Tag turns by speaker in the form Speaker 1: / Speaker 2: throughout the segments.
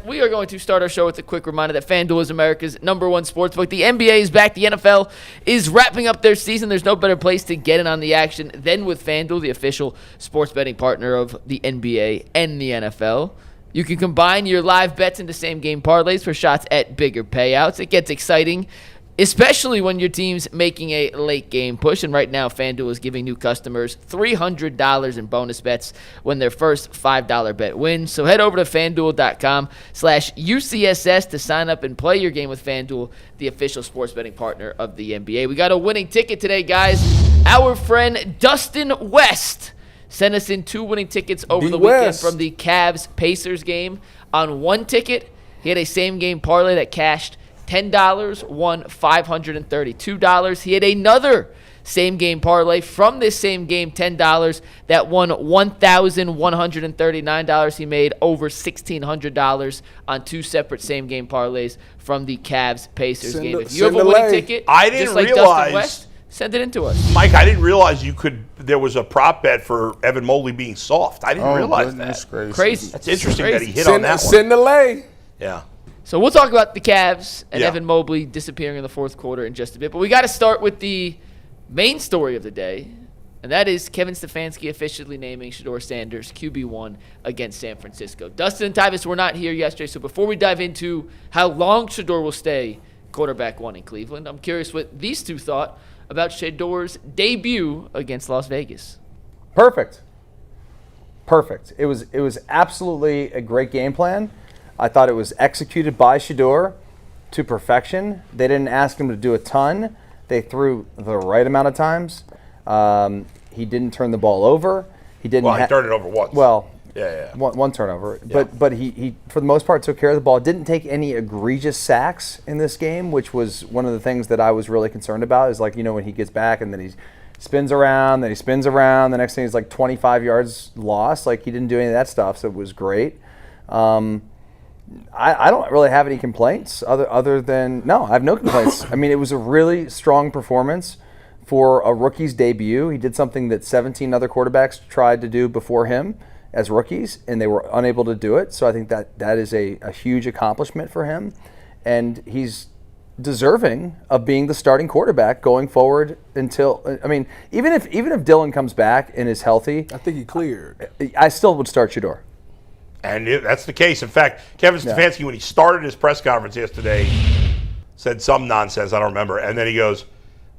Speaker 1: We are going to start our show with a quick reminder that FanDuel is America's #1 sportsbook. The NBA is back. The NFL is wrapping up their season. There's no better place to get in on the action than with FanDuel, the official sports betting partner of the NBA and the NFL. You can combine your live bets into same-game parlays for shots at bigger payouts. It gets exciting, especially when your team's making a late-game push. And right now, FanDuel is giving new customers $300 in bonus bets when their first $5 bet wins. So head over to FanDuel.com/UCSS to sign up and play your game with FanDuel, the official sports betting partner of the NBA. We got a winning ticket today, guys. Our friend Dustin West sent us in 2 winning tickets over the weekend from the Cavs-Pacers game. On one ticket, he had a same-game parlay that cashed $10, won $532. He had another same-game parlay from this same game, $10, that won $1,139. He made over $1,600 on 2 separate same-game parlays from the Cavs-Pacers game. If you have a winning ticket, just like Dustin West, send it in to us.
Speaker 2: Mike, I didn't realize there was a prop bet for Evan Mobley being soft. I didn't realize that.
Speaker 1: Crazy.
Speaker 2: That's interesting that he hit on that one.
Speaker 3: Send the lay.
Speaker 2: Yeah.
Speaker 1: So we'll talk about the Cavs and Evan Mobley disappearing in the fourth quarter in just a bit. But we got to start with the main story of the day, and that is Kevin Stefanski officially naming Shedeur Sanders QB1 against San Francisco. Dustin and Tyvis were not here yesterday, so before we dive into how long Shedeur will stay quarterback 1 in Cleveland, I'm curious what these two thought about Shedeur's debut against Las Vegas.
Speaker 4: Perfect. It was absolutely a great game plan. I thought it was executed by Shedeur to perfection. They didn't ask him to do a ton. They threw the right amount of times. He didn't turn the ball over. He didn't.
Speaker 2: Well, he turned it over once.
Speaker 4: Well,
Speaker 2: yeah.
Speaker 4: One turnover.
Speaker 2: Yeah.
Speaker 4: But he for the most part took care of the ball. Didn't take any egregious sacks in this game, which was one of the things that I was really concerned about. Is like, when he gets back and then he spins around, then he spins around. The next thing is like 25 yards lost. Like, he didn't do any of that stuff, so it was great. I don't really have any complaints other than I have no complaints. I mean, it was a really strong performance for a rookie's debut. He did something that 17 other quarterbacks tried to do before him as rookies, and they were unable to do it. So I think that is a huge accomplishment for him, and he's deserving of being the starting quarterback going forward until, even if Dillon comes back and is healthy,
Speaker 3: I think he cleared.
Speaker 4: I still would start Shedeur.
Speaker 2: And that's the case. In fact, Kevin Stefanski, when he started his press conference yesterday, said some nonsense, I don't remember. And then he goes,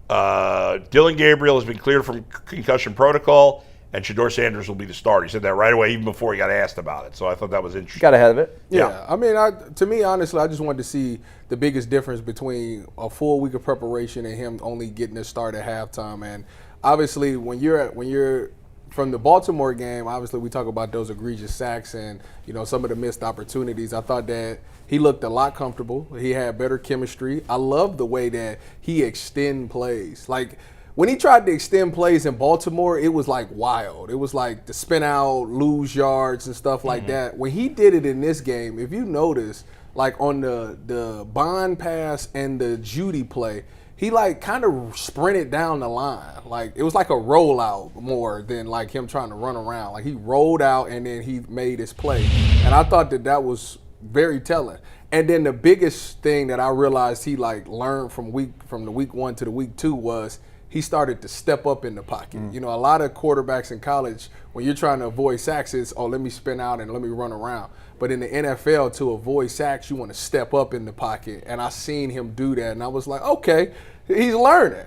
Speaker 2: Dillon Gabriel has been cleared from concussion protocol, and Shedeur Sanders will be the starter. He said that right away, even before he got asked about it. So I thought that was interesting.
Speaker 4: Got ahead of it.
Speaker 3: Yeah. I mean, to me, honestly, I just wanted to see the biggest difference between a full week of preparation and him only getting a start at halftime. And obviously, when you're from the Baltimore game, obviously we talk about those egregious sacks and some of the missed opportunities. I thought that he looked a lot comfortable. He had better chemistry. I love the way that he extend plays. Like, when he tried to extend plays in Baltimore, it was like wild. It was like the spin out, lose yards and stuff like that. When he did it in this game, if you notice, like on the Bond pass and the Judy play, he like kind of sprinted down the line. Like, it was like a rollout more than like him trying to run around. Like, he rolled out and then he made his play. And I thought that was very telling. And then the biggest thing that I realized he like learned from the week 1 to the week 2 was he started to step up in the pocket. A lot of quarterbacks in college, when you're trying to avoid sacks, it's, let me spin out and let me run around. But in the NFL, to avoid sacks, you want to step up in the pocket. And I seen him do that, and I was like, okay, he's learning,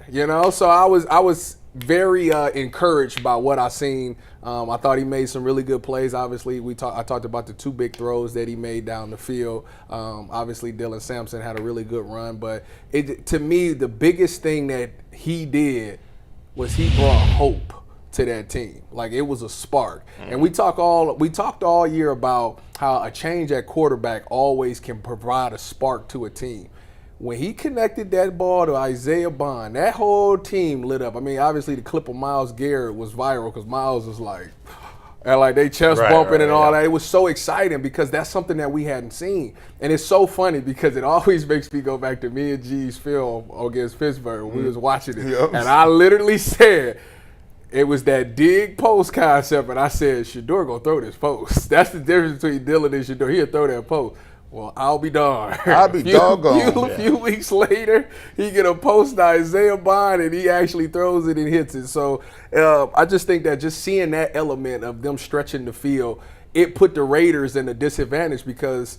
Speaker 3: So I was very encouraged by what I seen. I thought he made some really good plays. Obviously, I talked about the 2 big throws that he made down the field. Obviously, Dylan Sampson had a really good run. But to me, the biggest thing that he did was he brought hope to that team. Like, it was a spark. And we talked all year about how a change at quarterback always can provide a spark to a team. When he connected that ball to Isaiah Bond, that whole team lit up. I mean, obviously the clip of Myles Garrett was viral because Myles was like, and like they chest bumping and all that. It was so exciting because that's something that we hadn't seen. And it's so funny because it always makes me go back to me and G's film against Pittsburgh when we was watching it. And I literally said, it was that dig post concept, and I said, Shedeur gonna throw this post. That's the difference between Dillon and Shedeur. He'll throw that post. Well, I'll be darned.
Speaker 5: I'll be doggone.
Speaker 3: A few weeks later, he get a post to Isaiah Bond, and he actually throws it and hits it. So I just think that just seeing that element of them stretching the field, it put the Raiders in a disadvantage because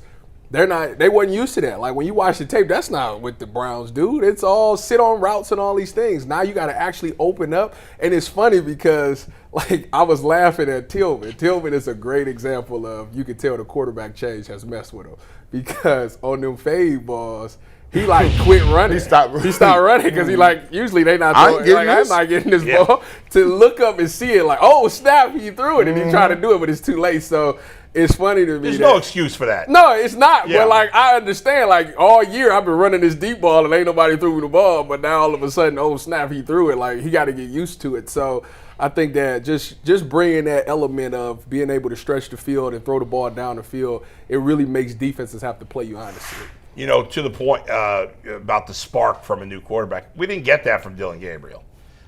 Speaker 3: they wasn't used to that. Like when you watch the tape, that's not what the Browns do. It's all sit on routes and all these things. Now you got to actually open up, and it's funny because like I was laughing at Tillman. Tillman is a great example of you can tell the quarterback change has messed with him because on them fade balls, he like quit running. He stopped running because he like usually they not throwing. I'm not getting this ball. To look up and see it like, oh snap, he threw it and he tried to do it, but it's too late. So it's funny to me.
Speaker 2: There's no excuse for that.
Speaker 3: No, it's not. Yeah. But like I understand, like all year I've been running this deep ball and ain't nobody threw me the ball, but now all of a sudden, oh snap, he threw it. Like he got to get used to it. So I think that just bringing that element of being able to stretch the field and throw the ball down the field, it really makes defenses have to play you honestly.
Speaker 2: You know, to the point about the spark from a new quarterback, we didn't get that from Dillon Gabriel.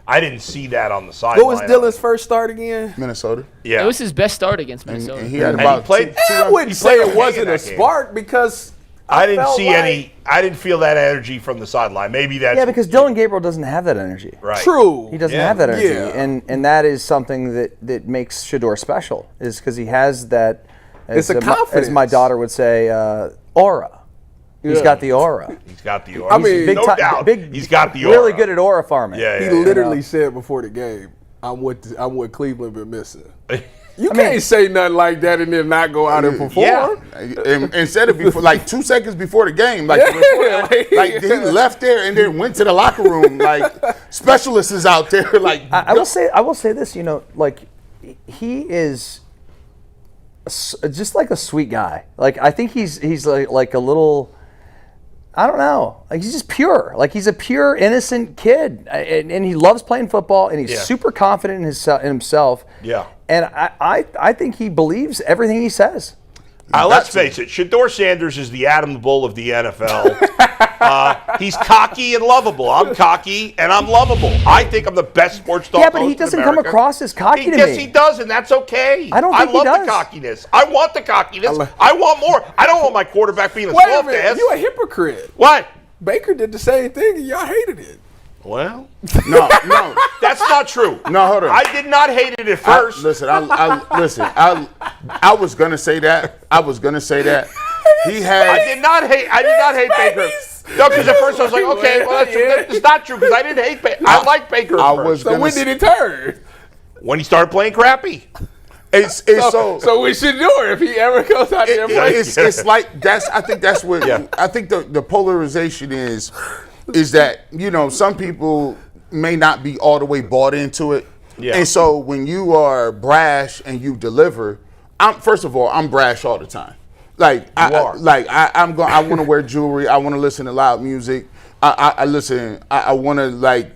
Speaker 2: I didn't see that on the sideline.
Speaker 3: What was Dillon's first start again?
Speaker 5: Minnesota.
Speaker 1: Yeah. It was his best start against Minnesota.
Speaker 5: And he had about
Speaker 3: I wouldn't say it wasn't a spark because
Speaker 2: I didn't see any. I didn't feel that energy from the sideline. Maybe that's
Speaker 4: because Dillon Gabriel doesn't have that energy.
Speaker 2: Right.
Speaker 3: True.
Speaker 4: He doesn't have that energy, and that is something that makes Shedeur special. Is because he has that.
Speaker 3: It's a confidence,
Speaker 4: as my daughter would say, aura. He's got the aura.
Speaker 2: He's got the aura.
Speaker 3: I mean,
Speaker 2: no doubt. He's got the aura.
Speaker 4: Really good at aura farming.
Speaker 2: Yeah,
Speaker 3: he literally said before the game, "I'm what Cleveland been missing." You can't say nothing like that and then not go out and perform.
Speaker 5: Yeah. And said it before, like 2 seconds before the game. Like, he left there and then went to the locker room. Like, specialists is out there. Like,
Speaker 4: I will say this. You know, like he is just like a sweet guy. Like I think he's like a little. I don't know. Like he's just pure. Like he's a pure, innocent kid, and he loves playing football, and he's super confident in himself. Yeah. And I think he believes everything he says.
Speaker 2: Let's face it, Shedeur Sanders is the Adam Bull of the NFL. He's cocky and lovable. I'm cocky and I'm lovable. I think I'm the best sports talk host in America.
Speaker 4: Yeah, but he doesn't come across as cocky to me.
Speaker 2: Yes, he does, and that's okay.
Speaker 4: I don't think he does.
Speaker 2: I love the cockiness. I want the cockiness. I want more. I don't want my quarterback being a
Speaker 3: soft
Speaker 2: ass. Wait a minute,
Speaker 3: you a hypocrite.
Speaker 2: What?
Speaker 3: Baker did the same thing and y'all hated it.
Speaker 2: Well, no, that's not true.
Speaker 5: No, hold on.
Speaker 2: I did not hate it at first.
Speaker 5: I was gonna say that.
Speaker 2: I did not hate Baker. No, because at first I was like, okay, well that's not true because I didn't hate Baker. I like Baker.
Speaker 3: So when did it turn?
Speaker 2: When he started playing crappy.
Speaker 5: So
Speaker 3: we should do it if he ever goes out there and plays.
Speaker 5: It's like I think that's what I think the polarization is that, you know, some people may not be all the way bought into it. Yeah. And so when you are brash and you deliver, first of all, I'm brash all the time. Like I want to wear jewelry. I want to listen to loud music. I listen. I want to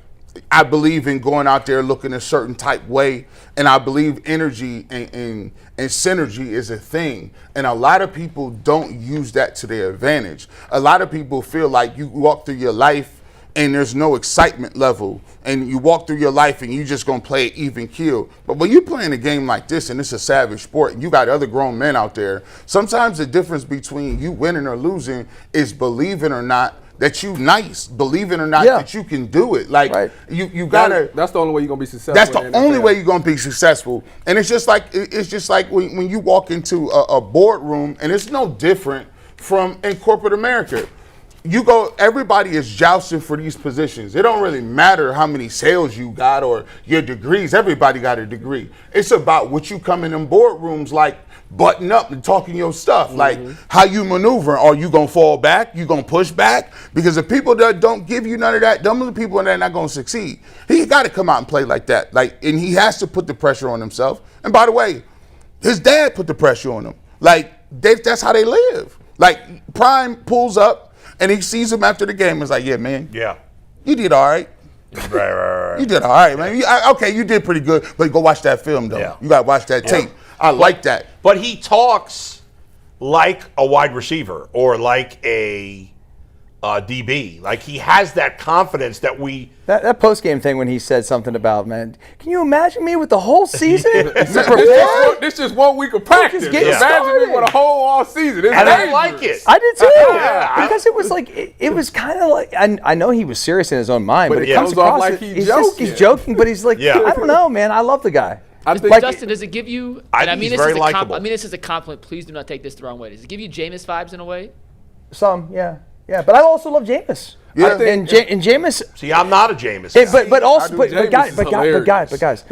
Speaker 5: I believe in going out there looking a certain type way, and I believe energy and synergy is a thing. And a lot of people don't use that to their advantage. A lot of people feel like you walk through your life and there's no excitement level, and you walk through your life and you just gonna play it even keel. But when you're playing a game like this and it's a savage sport and you got other grown men out there, sometimes the difference between you winning or losing is believing or not that you nice, believing or not that you can do it. Like you gotta.
Speaker 3: That's the only way you're gonna be successful.
Speaker 5: That's the only way you're gonna be successful. And it's just like when you walk into a boardroom, and it's no different from in corporate America. You go, everybody is jousting for these positions. It don't really matter how many sales you got or your degrees. Everybody got a degree. It's about what you come in them boardrooms like, button up and talking your stuff, like how you maneuver. Are you gonna fall back? You gonna push back? Because the people that don't give you none of that, them are the people that are not gonna succeed. He got to come out and play like that, and he has to put the pressure on himself. And by the way, his dad put the pressure on him. That's how they live. Like Prime pulls up and he sees him after the game and is like, "Yeah, man, you did all right."
Speaker 2: Right.
Speaker 5: You did all right, man. You did pretty good, but go watch that film though. You got to watch that tape. I like that.
Speaker 2: But he talks like a wide receiver or like a DB. Like, he has that confidence that we.
Speaker 4: That post game thing when he said something about, man, can you imagine me with the whole season?
Speaker 3: This is 1 week of practice. Imagine me with a whole all season.
Speaker 2: And I like it.
Speaker 4: I did too. Because it was like it was kind of like I know he was serious in his own mind, but it comes across
Speaker 3: like
Speaker 4: he's joking, but he's like, I don't know, man. I love the guy.
Speaker 1: Justin, does it give you?
Speaker 2: I mean, this is likable.
Speaker 1: I mean, this is a compliment. Please do not take this the wrong way. Does it give you Jameis vibes in a way?
Speaker 4: Some, yeah. But I also love Jameis.
Speaker 5: Yeah.
Speaker 4: And Jameis.
Speaker 2: See, I'm not a Jameis guy.
Speaker 4: But guys,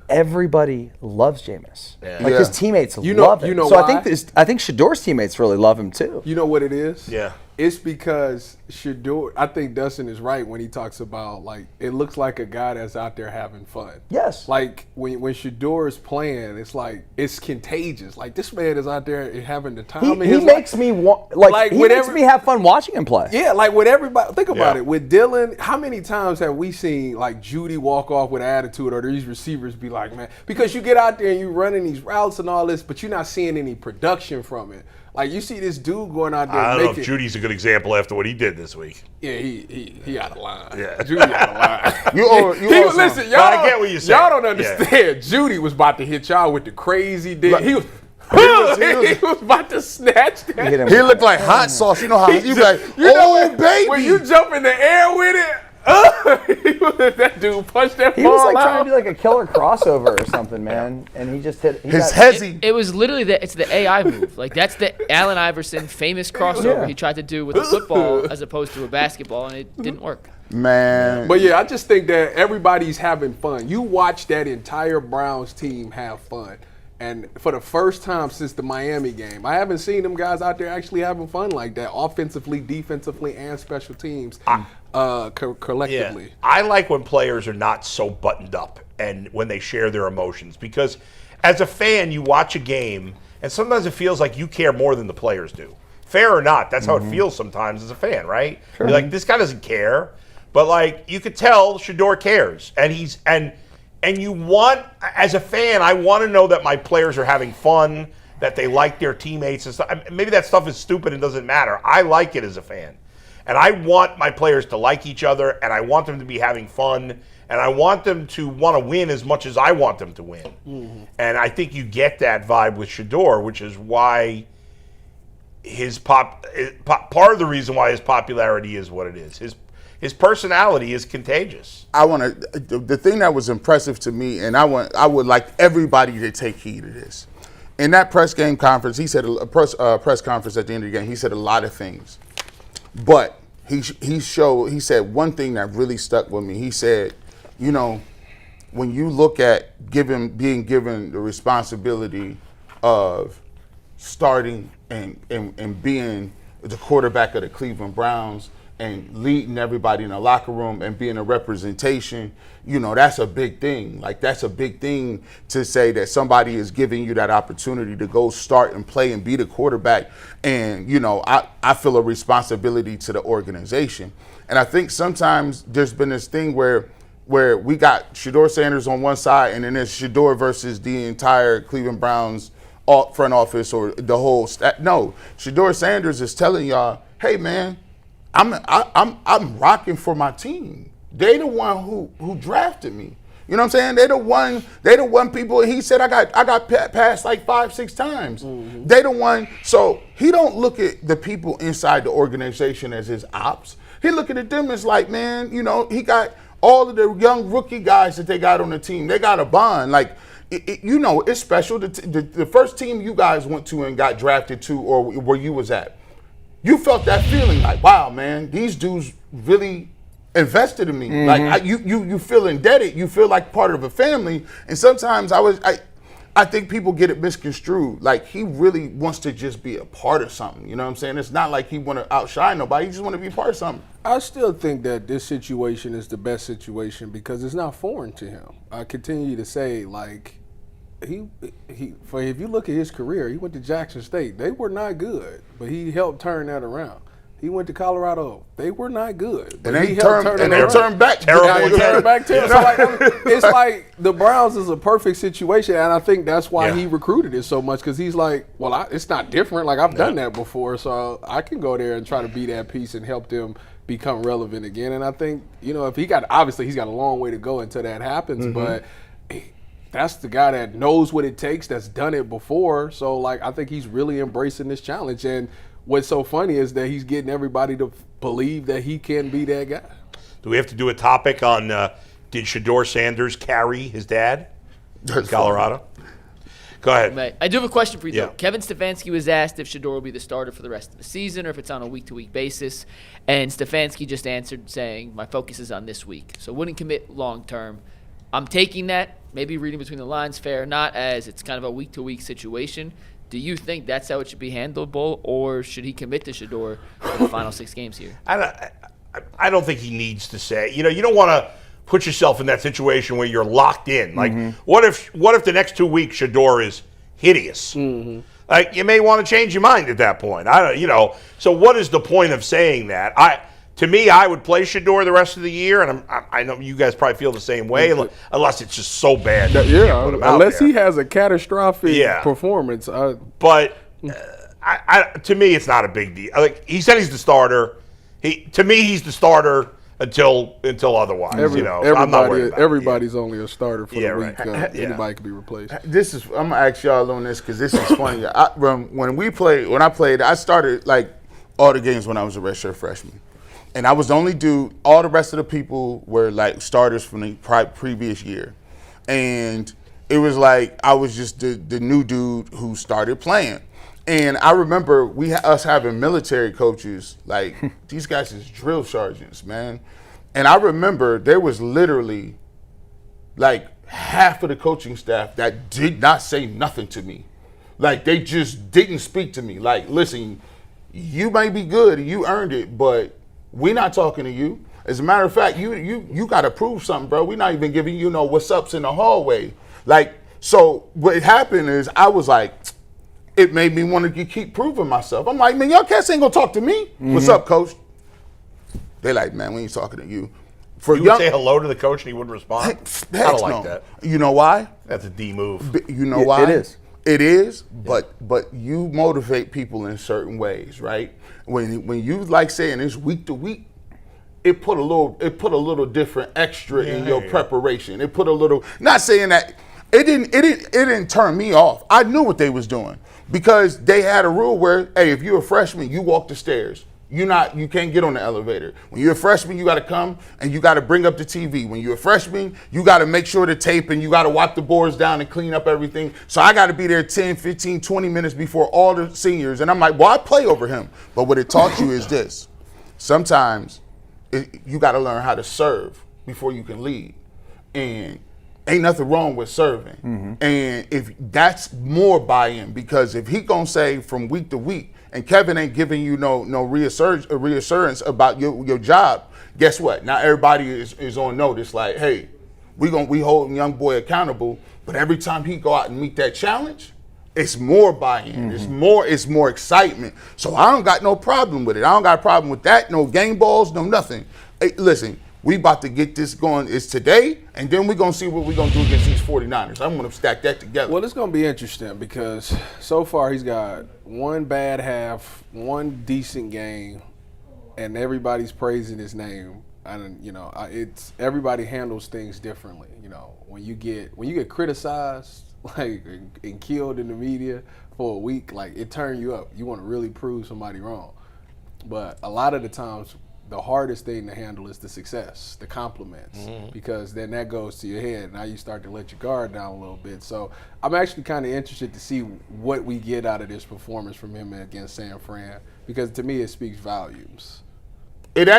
Speaker 4: everybody loves Jameis.
Speaker 2: Yeah.
Speaker 4: Like his teammates love him. So
Speaker 3: why?
Speaker 4: I think Shedeur's teammates really love him too.
Speaker 3: You know what it is?
Speaker 2: Yeah.
Speaker 3: It's because Shedeur, I think Dustin is right when he talks about, like, it looks like a guy that's out there having fun.
Speaker 4: Yes.
Speaker 3: Like, when Shedeur is playing, it's like, it's contagious. Like, this man is out there having the time.
Speaker 4: He makes me makes me have fun watching him play.
Speaker 3: Yeah, like with everybody, think about it. With Dillon, how many times have we seen, like, Judy walk off with attitude, or these receivers be like, man, because you get out there and you running these routes and all this, but you're not seeing any production from it. Like, you see this dude going out there.
Speaker 2: I don't know if Judy's a good example after what he did this week.
Speaker 3: Yeah, he out of line.
Speaker 2: Yeah.
Speaker 3: Judy out of line. Listen, y'all.
Speaker 2: I get what you're saying.
Speaker 3: Y'all don't understand. Yeah. Judy was about to hit y'all with the crazy dick.
Speaker 5: Like,
Speaker 3: he was about to snatch that.
Speaker 5: He looked like hot sauce. You know how you like, baby.
Speaker 3: When you jump in the air with it. That dude punched that ball.
Speaker 4: He was like trying to do like a killer crossover or something, man, and he just hit
Speaker 5: his hezzy.
Speaker 1: It was literally it's the AI move. Like, that's the Allen Iverson famous crossover he tried to do with a football as opposed to a basketball, and it didn't work.
Speaker 5: Man.
Speaker 3: But yeah, I just think that everybody's having fun. You watch that entire Browns team have fun. And for the first time since the Miami game, I haven't seen them guys out there actually having fun like that, offensively, defensively, and special teams collectively.
Speaker 2: Yeah. I like when players are not so buttoned up and when they share their emotions, because as a fan, you watch a game, and sometimes it feels like you care more than the players do. Fair or not, that's how it feels sometimes as a fan, right? Sure. You're like, this guy doesn't care. But, like, you could tell Shedeur cares. And you want, as a fan, I want to know that my players are having fun, that they like their teammates and stuff. Maybe that stuff is stupid and doesn't matter. I like it as a fan. And I want my players to like each other, and I want them to be having fun, and I want them to want to win as much as I want them to win. Mm-hmm. And I think you get that vibe with Shedeur, which is why part of the reason why his popularity is what it is. His personality is contagious.
Speaker 5: The thing that was impressive to me, and I would like everybody to take heed of this. In that press game conference, he said a press conference at the end of the game. He said a lot of things, but he said one thing that really stuck with me. He said, you know, when you look at being given the responsibility of starting and being the quarterback of the Cleveland Browns, and leading everybody in the locker room and being a representation, you know, that's a big thing. Like, that's a big thing to say that somebody is giving you that opportunity to go start and play and be the quarterback. And, you know, I feel a responsibility to the organization. And I think sometimes there's been this thing where we got Shedeur Sanders on one side, and then there's Shedeur versus the entire Cleveland Browns front office or the whole staff. No, Shedeur Sanders is telling y'all, hey, man, I'm rocking for my team. They the one who drafted me. You know what I'm saying? They the one people. He said I got passed like 5-6 times. Mm-hmm. They the one. So he don't look at the people inside the organization as his ops. He looking at them as like, man, you know, he got all of the young rookie guys that they got on the team. They got a bond. Like, you know, it's special. The first team you guys went to and got drafted to, or where you was at, you felt that feeling like, wow, man, these dudes really invested in me. Mm-hmm. Like, you feel indebted. You feel like part of a family. And sometimes I think people get it misconstrued. Like, he really wants to just be a part of something. You know what I'm saying? It's not like he want to outshine nobody. He just want to be a part of something.
Speaker 3: I still think that this situation is the best situation because it's not foreign to him. I continue to say, like, if you look at his career, he went to Jackson State. They were not good, but he helped turn that around. he went to Colorado. They were not good.
Speaker 5: And they turned back.
Speaker 2: Terrible.
Speaker 3: Turned back to so like, it's like the Browns is a perfect situation, and I think that's why he recruited it so much, because he's like, well, it's not different. Like, I've done that before, so I can go there and try to be that piece and help them become relevant again. And I think, if he's got a long way to go until that happens, but that's the guy that knows what it takes, that's done it before. So, like, I think he's really embracing this challenge. And what's so funny is that he's getting everybody to believe that he can be that guy.
Speaker 2: Do we have to do a topic on did Shedeur Sanders carry his dad in Colorado? Go ahead.
Speaker 1: I do have a question for you, though. Kevin Stefanski was asked if Shedeur will be the starter for the rest of the season or if it's on a week-to-week basis. And Stefanski just answered saying, my focus is on this week. So wouldn't commit long-term. I'm taking that, maybe reading between the lines, fair or not, as it's kind of a week-to-week situation. Do you think that's how it should be handled, Bull, or should he commit to Shedeur for the final 6 games here?
Speaker 2: I don't think he needs to say. You don't want to put yourself in that situation where you're locked in. Like, what if the next 2 weeks Shedeur is hideous? Like, you may want to change your mind at that point. So what is the point of saying that? To me, I would play Shedeur the rest of the year, and I know you guys probably feel the same way, unless it's just so bad.
Speaker 3: Unless he has a catastrophic performance.
Speaker 2: But to me, it's not a big deal. Like, he said he's the starter. To me, he's the starter until otherwise. I'm not worried about
Speaker 3: everybody's only a starter for the week. Anybody can be replaced.
Speaker 5: I'm gonna ask y'all on this because this is funny. When I played, I started like all the games when I was a redshirt freshman. And I was the only dude. All the rest of the people were like starters from the previous year, and it was like I was just the new dude who started playing. And I remember us having military coaches, like these guys is drill sergeants, man. And I remember there was literally like half of the coaching staff that did not say nothing to me, like they just didn't speak to me. Like, listen, you may be good, you earned it, but we're not talking to you. As a matter of fact, you got to prove something, bro. We're not even giving you what's ups in the hallway. Like, so what happened is I was like, it made me want to keep proving myself. I'm like, man, y'all cats ain't going to talk to me. What's up, coach? They like, man, we ain't talking to you.
Speaker 2: You would say hello to the coach and he wouldn't respond? I don't like that.
Speaker 5: You know why?
Speaker 2: That's a D move.
Speaker 5: You know why?
Speaker 4: It is.
Speaker 5: It is, but you motivate people in certain ways, right? When you like saying it's week to week, it put a little different extra in your preparation. It put a little, not saying that it didn't turn me off. I knew what they was doing because they had a rule where, hey, if you're a freshman, you walk the stairs. You can't get on the elevator. When you're a freshman, you got to come and you got to bring up the TV. When you're a freshman, you got to make sure the tape and you got to wipe the boards down and clean up everything. So I got to be there 10, 15, 20 minutes before all the seniors. And I'm like, well, I play over him. But what it taught you is this. Sometimes you got to learn how to serve before you can lead. And ain't nothing wrong with serving. And if that's more buy-in, because if he going to say from week to week, and Kevin ain't giving you no reassurance about your job, guess what? Now everybody is on notice like, hey, we holding young boy accountable, but every time he go out and meet that challenge, it's more buy-in, it's more excitement. So I don't got no problem with it. I don't got a problem with that, no game balls, no nothing. Hey, listen, we about to get this going. It's today, and then we're going to see what we're going to do against these 49ers. I'm going to stack that together.
Speaker 3: Well, it's going to be interesting because so far he's got one bad half, one decent game, and everybody's praising his name. And it's everybody handles things differently. When you get criticized and killed in the media for a week, like it turns you up. You want to really prove somebody wrong. But a lot of the times, the hardest thing to handle is the success, the compliments, because then that goes to your head. Now you start to let your guard down a little bit. So I'm actually kind of interested to see what we get out of this performance from him against San Fran, because to me it speaks volumes.
Speaker 5: It's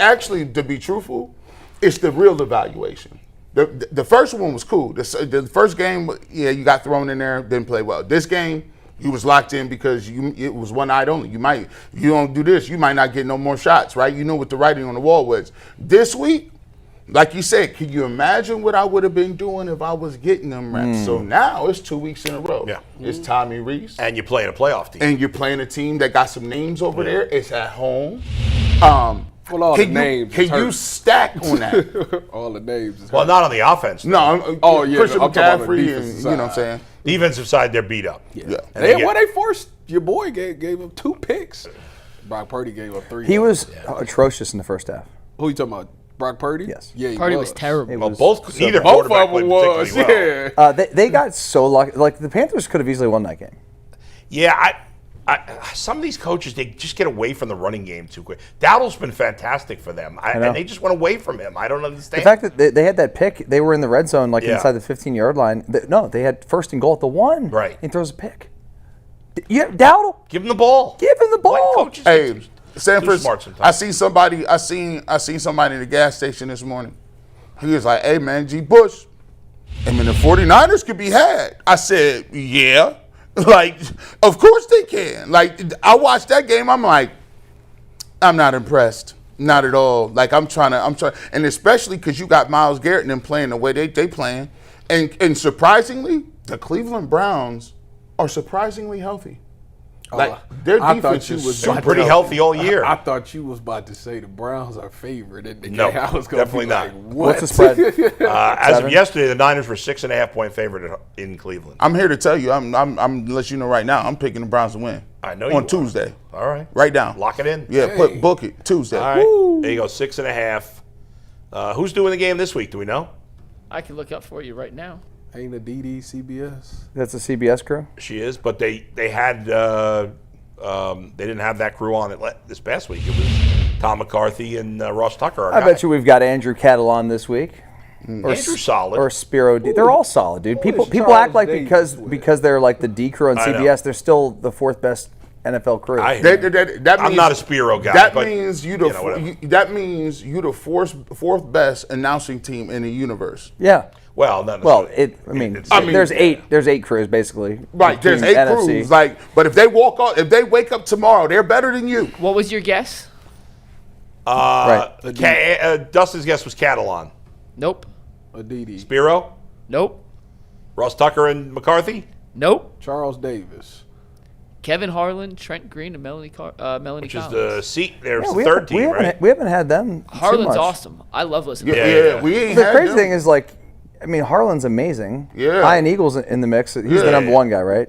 Speaker 5: actually to be truthful, it's the real evaluation. The first one was cool. The first game, you got thrown in there, didn't play well. This game, you was locked in because it was one night only. You don't do this, you might not get no more shots, right? You know what the writing on the wall was. This week, like you said, can you imagine what I would have been doing if I was getting them reps? So now it's 2 weeks in a row.
Speaker 2: Yeah.
Speaker 5: It's Tommy Reese.
Speaker 2: And you're playing a playoff team.
Speaker 5: And you're playing a team that got some names over there. It's at home.
Speaker 3: Well, all the names.
Speaker 5: Can you stack on that?
Speaker 3: All the names. Is
Speaker 2: Well, not on the offense.
Speaker 5: No, Christian
Speaker 3: I'm talking about the
Speaker 5: McCaffrey, and
Speaker 3: defensive
Speaker 5: you know what I'm
Speaker 3: side.
Speaker 5: saying?
Speaker 2: Defensive side, they're beat up.
Speaker 5: Yeah.
Speaker 3: They forced your boy gave up 2 picks. Brock Purdy gave up 3.
Speaker 4: He was atrocious in the first half.
Speaker 3: Who you talking about? Brock Purdy?
Speaker 4: Yes.
Speaker 3: Yeah, he
Speaker 1: Purdy was terrible.
Speaker 2: Well, neither
Speaker 3: Both
Speaker 2: quarterback
Speaker 3: of them
Speaker 2: played
Speaker 3: was.
Speaker 2: particularly well.
Speaker 3: Yeah.
Speaker 4: They got so lucky. Like, the Panthers could have easily won that game.
Speaker 2: Yeah, some of these coaches, they just get away from the running game too quick. Dowdle's been fantastic for them, and they just went away from him. I don't understand.
Speaker 4: The fact that they had that pick, they were in the red zone, like inside the 15-yard line. They had first and goal at the 1.
Speaker 2: Right.
Speaker 4: He throws a pick. Yeah, Dowdle.
Speaker 2: Give him the ball.
Speaker 4: Give him the ball.
Speaker 2: White coaches are
Speaker 5: Hey,
Speaker 2: too
Speaker 5: Sanford,
Speaker 2: smart sometimes.
Speaker 5: I seen somebody in the gas station this morning. He was like, "Hey man, G. Bush, I mean the 49ers could be had." I said, "Yeah." Like, of course they can. Like, I watched that game. I'm like, I'm not impressed. Not at all. Like, I'm trying, and especially because you got Myles Garrett and them playing the way they playing. And surprisingly, the Cleveland Browns are surprisingly healthy. Like, their
Speaker 3: I
Speaker 5: defense
Speaker 3: thought you
Speaker 5: is
Speaker 3: was
Speaker 2: They're pretty healthy all year.
Speaker 3: I thought you was about to say the Browns are favored in the game.
Speaker 2: No,
Speaker 3: I was gonna
Speaker 2: definitely
Speaker 3: be like,
Speaker 2: not.
Speaker 3: what?
Speaker 4: What's the spread?
Speaker 2: As of
Speaker 4: 7?
Speaker 2: yesterday, the Niners were 6.5-point favorite in Cleveland.
Speaker 5: I'm here to tell you, I'm let you know right now, I'm picking the Browns to win.
Speaker 2: I know you
Speaker 5: on
Speaker 2: are.
Speaker 5: Tuesday.
Speaker 2: All right.
Speaker 5: Right down.
Speaker 2: Lock it in.
Speaker 5: Yeah, book it Tuesday.
Speaker 2: All right. There you go, 6.5. Who's doing the game this week? Do we know?
Speaker 1: I can look up for you right now.
Speaker 3: Ain't a DD CBS?
Speaker 4: That's a CBS crew.
Speaker 2: She is, but they had they didn't have that crew on it this past week. It was Tom McCarthy and Ross Tucker.
Speaker 4: I bet you we've got Andrew Cattle on this week.
Speaker 2: Andrew's solid.
Speaker 4: Or Spiro D. They're all solid, dude. People
Speaker 3: is
Speaker 4: act like
Speaker 3: Charles Davis
Speaker 4: because they're like the D crew on
Speaker 2: I know.
Speaker 4: CBS, they're still the 4th best NFL crew.
Speaker 2: I hear you.
Speaker 5: That
Speaker 2: I'm
Speaker 5: means,
Speaker 2: not a Spiro guy.
Speaker 5: That
Speaker 2: but,
Speaker 5: means
Speaker 2: whatever.
Speaker 5: that means you the fourth best announcing team in the universe.
Speaker 4: Yeah.
Speaker 2: Well, not
Speaker 4: Well,
Speaker 2: necessarily.
Speaker 4: there's eight crews basically.
Speaker 5: Right, there's
Speaker 4: between
Speaker 5: 8
Speaker 4: NFC.
Speaker 5: crews. Like, but if they wake up tomorrow, they're better than you.
Speaker 1: What was your guess?
Speaker 4: Right.
Speaker 2: Dustin's guess was Catalan.
Speaker 1: Nope.
Speaker 3: A DD.
Speaker 2: Spiro,
Speaker 1: Nope.
Speaker 2: Ross Tucker, and McCarthy.
Speaker 1: Nope.
Speaker 3: Charles Davis.
Speaker 1: Kevin Harlan, Trent Green, and Melanie
Speaker 2: Which is
Speaker 1: Collins.
Speaker 2: the seat. There's
Speaker 4: Yeah,
Speaker 2: the third team, right?
Speaker 4: We haven't had them. too
Speaker 1: Harlan's
Speaker 4: much.
Speaker 1: awesome. I love listening.
Speaker 5: Yeah,
Speaker 1: to him.
Speaker 2: yeah.
Speaker 5: we ain't
Speaker 4: The
Speaker 5: had
Speaker 4: crazy
Speaker 5: them.
Speaker 4: thing is, like, I mean, Harlan's amazing.
Speaker 5: Yeah.
Speaker 4: Ian Eagle's in the mix. He's the
Speaker 5: Yeah.
Speaker 4: number 1 guy, right?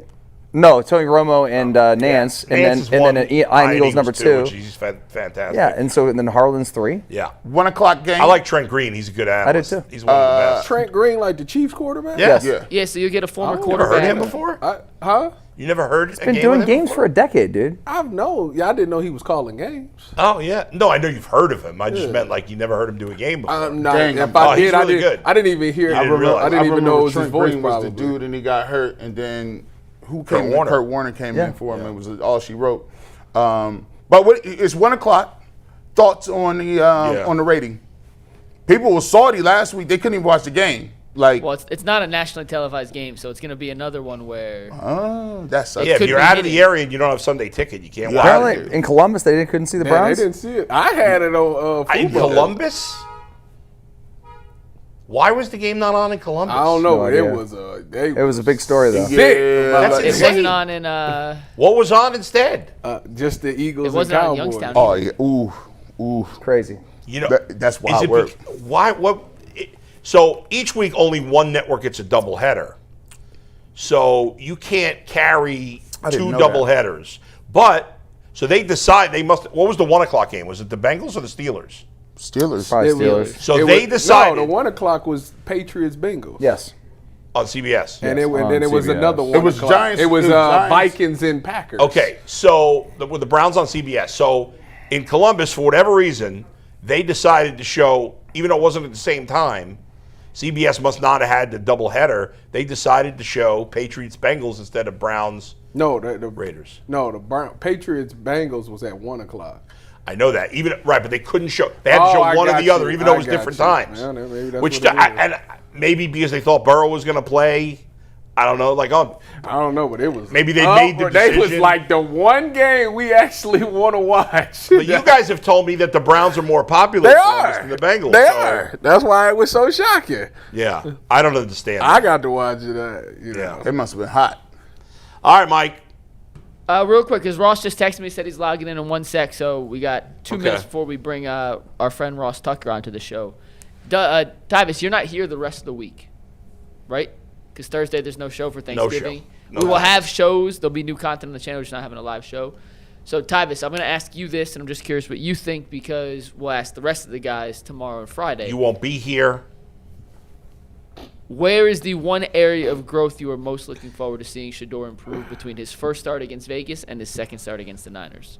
Speaker 4: No, Tony Romo and Nance,
Speaker 2: Nance is
Speaker 4: and
Speaker 2: one.
Speaker 4: then Ian Eagle's number 2.
Speaker 2: Which he's fantastic.
Speaker 4: Yeah, and then Harlan's 3.
Speaker 2: Yeah.
Speaker 5: 1 o'clock game.
Speaker 2: I like Trent Green. He's a good analyst.
Speaker 4: too.
Speaker 2: He's one of the best.
Speaker 3: Trent Green, like the Chiefs quarterback?
Speaker 2: Yes.
Speaker 5: Yeah.
Speaker 1: Yeah, so you get a former
Speaker 2: Never
Speaker 1: quarterback.
Speaker 2: heard him before?
Speaker 3: Huh?
Speaker 2: You never heard a
Speaker 4: Been
Speaker 2: game
Speaker 4: doing
Speaker 2: with him
Speaker 4: games
Speaker 2: before?
Speaker 4: for a decade, dude.
Speaker 3: I didn't know he was calling games.
Speaker 2: Oh, yeah. No, I know you've heard of him. I just meant like you never heard him do a game before.
Speaker 3: I'm not.
Speaker 5: Dang,
Speaker 3: if
Speaker 2: oh,
Speaker 3: I
Speaker 2: he's
Speaker 3: did,
Speaker 2: really good.
Speaker 3: I didn't even hear.
Speaker 2: You didn't realize.
Speaker 3: I didn't even know it was his
Speaker 5: Trent
Speaker 3: voice.
Speaker 5: Green was
Speaker 3: Probably
Speaker 5: the dude, and he got hurt, and then who
Speaker 2: Kurt
Speaker 5: came in?
Speaker 2: Warner.
Speaker 5: Kurt Warner came
Speaker 4: Yeah.
Speaker 5: in for him. It was all she wrote. It's 1 o'clock. Thoughts on the rating? People were salty last week. They couldn't even watch the game. Like,
Speaker 1: Well, it's not a nationally televised game, so it's going to be another one where
Speaker 5: that sucks.
Speaker 2: Yeah, if
Speaker 1: could
Speaker 2: you're
Speaker 1: be
Speaker 2: out of
Speaker 1: hitting.
Speaker 2: the area and you don't have Sunday ticket, you can't watch
Speaker 4: Apparently,
Speaker 2: it.
Speaker 4: in Columbus, they couldn't see the
Speaker 3: Man,
Speaker 4: Browns.
Speaker 3: they didn't see it. I had it on
Speaker 2: In
Speaker 3: Fubo.
Speaker 2: Columbus? Why was the game not on in Columbus?
Speaker 3: I don't know.
Speaker 4: No
Speaker 3: it
Speaker 4: idea.
Speaker 3: was
Speaker 4: It was a big story, though.
Speaker 3: Sick.
Speaker 2: That's
Speaker 1: it
Speaker 2: insane.
Speaker 1: wasn't on in.
Speaker 2: What was on instead?
Speaker 3: Just the Eagles
Speaker 1: It wasn't
Speaker 3: and
Speaker 1: on
Speaker 3: Cowboys.
Speaker 1: Youngstown.
Speaker 5: Oh yeah. Ooh.
Speaker 4: Crazy.
Speaker 2: You know,
Speaker 5: That's
Speaker 2: is
Speaker 5: wild
Speaker 2: it
Speaker 5: work.
Speaker 2: why? What? So each week, only one network gets a doubleheader. So you can't carry
Speaker 5: didn't
Speaker 2: 2
Speaker 5: know
Speaker 2: doubleheaders. But so they decide they must. What was the 1 o'clock game? Was it the Bengals or the Steelers?
Speaker 5: Steelers.
Speaker 4: Probably
Speaker 3: It was-
Speaker 4: Steelers.
Speaker 2: So
Speaker 3: it
Speaker 2: they
Speaker 3: was-
Speaker 2: decided
Speaker 3: No, the 1 o'clock was Patriots Bengals.
Speaker 4: Yes.
Speaker 2: on CBS.
Speaker 3: And
Speaker 4: Yes,
Speaker 3: then it was
Speaker 4: CBS.
Speaker 3: another 1
Speaker 5: It was
Speaker 3: o'clock.
Speaker 5: Giants-
Speaker 3: It was
Speaker 5: it was Giants.
Speaker 3: Vikings and Packers.
Speaker 2: Okay, so with the Browns on CBS. So in Columbus, for whatever reason, they decided to show, even though it wasn't at the same time, CBS must not have had the doubleheader. They decided to show Patriots Bengals instead of Browns
Speaker 3: No, the
Speaker 2: Raiders.
Speaker 3: No, the Patriots Bengals was at 1 o'clock.
Speaker 2: I know that, but they couldn't show. They had to show
Speaker 3: I
Speaker 2: one or
Speaker 3: got
Speaker 2: the other,
Speaker 3: you.
Speaker 2: even though
Speaker 3: I
Speaker 2: it was
Speaker 3: got
Speaker 2: different
Speaker 3: you.
Speaker 2: times.
Speaker 3: Yeah, maybe that's
Speaker 2: Which
Speaker 3: what it is.
Speaker 2: and maybe because they thought Burrow was going to play I don't know. Like,
Speaker 3: I don't know, but it was
Speaker 2: maybe they made the decision.
Speaker 3: They was like the one game we actually want to watch.
Speaker 2: But you guys have told me that the Browns are more popular than the Bengals.
Speaker 3: They are. That's why it was so shocking.
Speaker 2: Yeah, I don't understand.
Speaker 3: I got to watch it.
Speaker 2: Yeah,
Speaker 5: it must have been hot.
Speaker 2: All right, Mike.
Speaker 1: Real quick, because Ross just texted me, said he's logging in 1 sec, so we got 2 minutes before we bring our friend Ross Tucker onto the show. Tyvis, you're not here the rest of the week, right? Because Thursday there's no show for Thanksgiving. We will have shows. There'll be new content on the channel. We're just not having a live show. So, Tyvis, I'm going to ask you this, and I'm just curious what you think because we'll ask the rest of the guys tomorrow and Friday.
Speaker 2: You won't be here.
Speaker 1: Where is the one area of growth you are most looking forward to seeing Shedeur improve between his first start against Vegas and his second start against the Niners?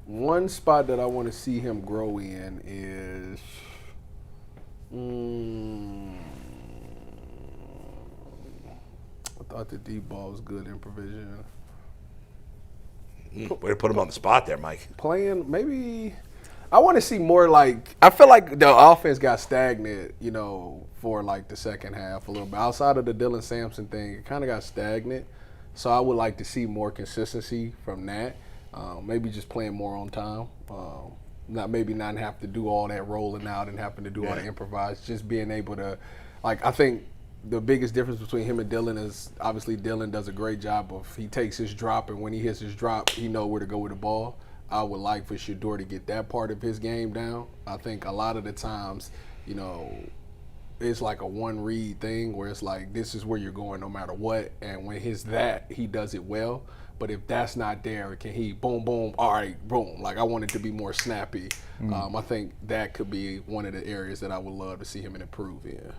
Speaker 3: One spot that I want to see him grow in is I thought the deep ball was good in provision.
Speaker 2: Way to put him on the spot there, Mike.
Speaker 3: Playing, maybe I want to see more like, I feel like the offense got stagnant, for like the second half a little bit. Outside of the Dillon Sampson thing, it kind of got stagnant. So I would like to see more consistency from that. Maybe just playing more on time. Not have to do all that rolling out and having to do all the improvise. Just being able to, I think the biggest difference between him and Dillon is obviously Dillon does a great job of he takes his drop, and when he hits his drop, he know where to go with the ball. I would like for Shedeur to get that part of his game down. I think a lot of the times, it's like a one read thing where it's like this is where you're going no matter what, and when he does it well. But if that's not there, can he boom, boom, all right, boom. I want it to be more snappy. I think that could be one of the areas that I would love to see him improve in.